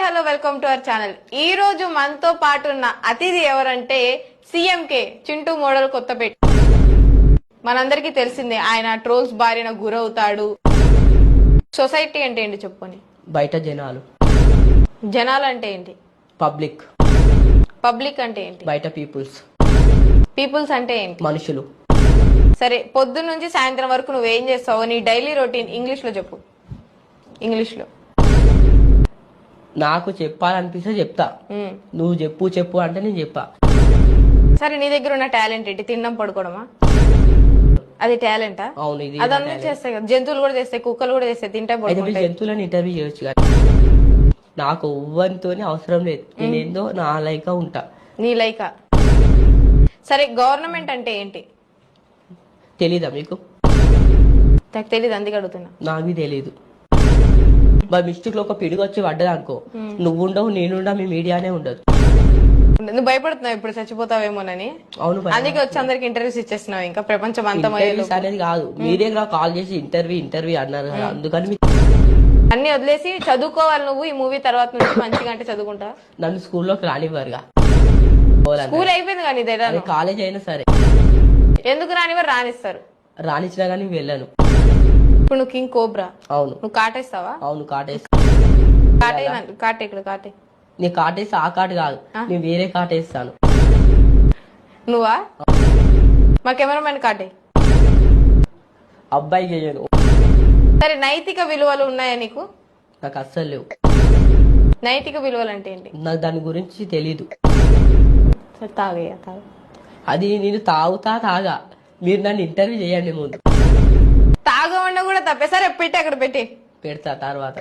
Hello welcome to our channel. ఈ రోజు మనతో పాటు ఉన్న అతిథి ఎవరంటే సీఎంకే చింటూ మోడల్ కొత్తపేట. మనందరికీ తెలిసిందే ఆయన ట్రోల్స్ బారిన గురవుతాడు. సొసైటీ అంటే ఏంటి చెప్పుకొని? బయట జనాలు. జనాలు అంటే ఏంటి? పబ్లిక్. పబ్లిక్ అంటే ఏంటి? బయట పీపుల్స్. పీపుల్స్ అంటే ఏంటి? మనుషులు. సరే, పొద్దున్న నుంచి సాయంత్రం వరకు నువ్వేం చేస్తావు? నీ డైలీ రొటీన్ ఇంగ్లీష్ లో చెప్పు. ఇంగ్లీష్ లో నాకు చెప్పాలనిపిస్తే చెప్తా. నువ్వు చెప్పు అంటే నేను చెప్పా. సరే, నీ దగ్గర ఉన్న టాలెంట్ ఏంటి? తినడం పడుకోవడమా? అది టాలెంటా? అవును, ఇది అదంతా చేస్తాయి కదా. జంతువులు కూడా చేస్తాయి, కుక్కలు కూడా చేస్తాయి, తింటాయి పడుకుంటాయి. జంతువులను ఇంటర్వ్యూ చేయొచ్చు కానీ నాకు ఎవ్వరితోనే అవసరం లేదు. నేనేందో నా లైకా ఉంటా. నీ లైక. సరే, గవర్నమెంట్ అంటే ఏంటి? తెలీదా మీకు? నాకు తెలీదు, అందుకే అడుగుతున్నా. నాకు తెలీదు. మరి మిస్టేక్ లో ఒక పిడుగు వచ్చి పడ్డది అనుకో, నువ్వు ఉండవు, నేనుండా, మీ మీడియానే ఉండదు. నువ్వు భయపడుతున్నావు ఇప్పుడు చచ్చిపోతావేమోనని. అవును, అందుకే వచ్చి అందరికి ఇంటర్వ్యూస్ ఇచ్చేస్తున్నావు. ఇంకా ప్రపంచం అంతా అనేది కాదు, మీరే కాల్ చేసి ఇంటర్వ్యూ అన్నారు కదా, అందుకని అన్ని వదిలేసి చదువుకోవాలి నువ్వు. ఈ మూవీ తర్వాత నుంచి మంచిగా అంటే చదువుకుంటా. నన్ను స్కూల్లోకి రానివ్వరుగా. స్కూల్ అయిపోయింది కానీ కాలేజ్ అయినా సరే. ఎందుకు రానివ్వరు? రానిస్తారు. రానిచ్చినా గానీ వెళ్ళను. ఇప్పుడు నువ్వు కింగ్ కోబ్రా. అవును. నువ్వు కాటేస్తావా? అవును, కాటేస్తా. కాటే ఇక్కడ కాటే. నీ కాటేసి ఆ కాటు కాదు, నేను వేరే కాటేస్తాను. నువ్వా? మా కెమెరామెన్ కాటే. అబ్బాయి చేయను. సరే, నైతిక విలువలు ఉన్నాయా నీకు? నాకు అస్సలు లేవు. నైతిక విలువలు అంటే ఏంటి? నాకు దాని గురించి తెలీదు. సరే, తాగయ్యా తాగు. అది నేను తాగా. మీరు నన్ను ఇంటర్వ్యూ చేయండి ముందు. తాగమన్నా కూడా తప్పే. సరే, పెట్టి అక్కడ పెట్టి పెడతా తర్వాత.